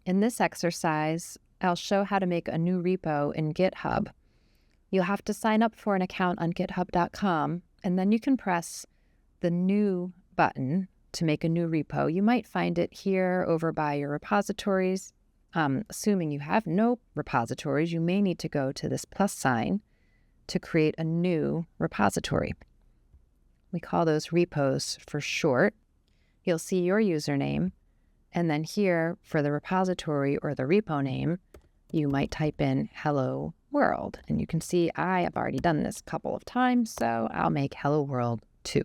In this exercise, I'll show how to make a new repo in GitHub. You'll have to sign up for an account on github.com, and then you can press the New button to make a new repo. You might find it here over by your repositories. Assuming you have no repositories, you may need to go to this plus sign to create a new repository. We call those repos for short. You'll see your username, and then here for the repository or the repo name, you might type in hello world. And you can see I have already done this a couple of times, so I'll make hello world 2.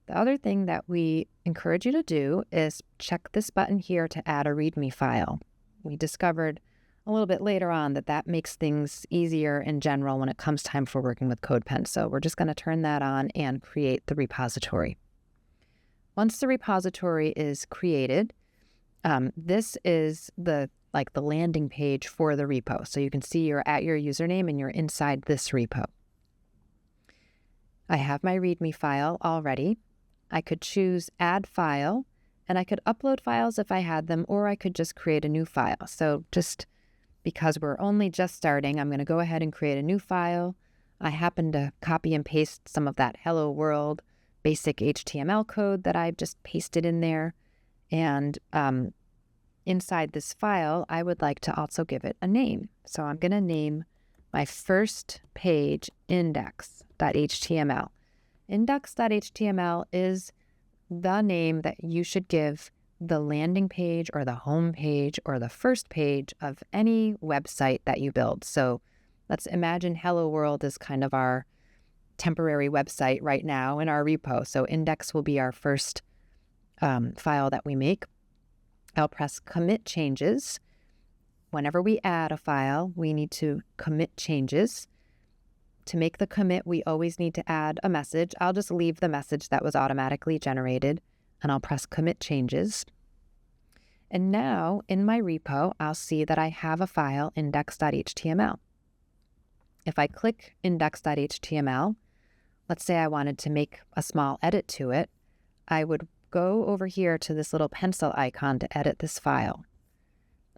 The other thing that we encourage you to do is check this button here to add a README file. We discovered a little bit later on that makes things easier in general when it comes time for working with CodePen. So we're just going to turn that on and create the repository. Once the repository is created, this is the landing page for the repo. So you can see you're at your username and you're inside this repo. I have my README file already. I could choose add file, and I could upload files if I had them, or I could just create a new file. So just because we're only just starting, I'm going to go ahead and create a new file. I happen to copy and paste some of that hello world basic HTML code that I've just pasted in there. And inside this file, I would like to also give it a name. So I'm going to name my first page index.html. Index.html is the name that you should give the landing page or the home page or the first page of any website that you build. So let's imagine Hello World is kind of our temporary website right now in our repo. So index will be our first file that we make. I'll press commit changes. Whenever we add a file, we need to commit changes. To make the commit, we always need to add a message. I'll just leave the message that was automatically generated, and I'll press commit changes. And now in my repo, I'll see that I have a file index.html. If I click index.html, let's say I wanted to make a small edit to it, I would go over here to this little pencil icon to edit this file.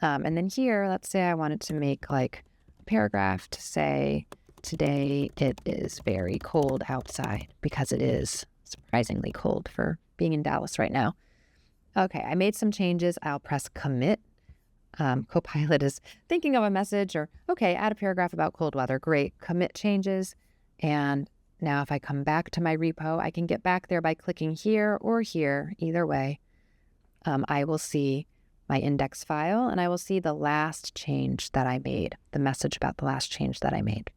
And then here, let's say I wanted to make like a paragraph to say, today it is very cold outside, because it is surprisingly cold for being in Dallas right now. Okay, I made some changes. I'll press commit. Copilot is thinking of a message, or okay, add a paragraph about cold weather. Great, commit changes. And now if I come back to my repo, I can get back there by clicking here or here, either way. I will see my index file, and I will see the last change that I made, the message about the last change that I made.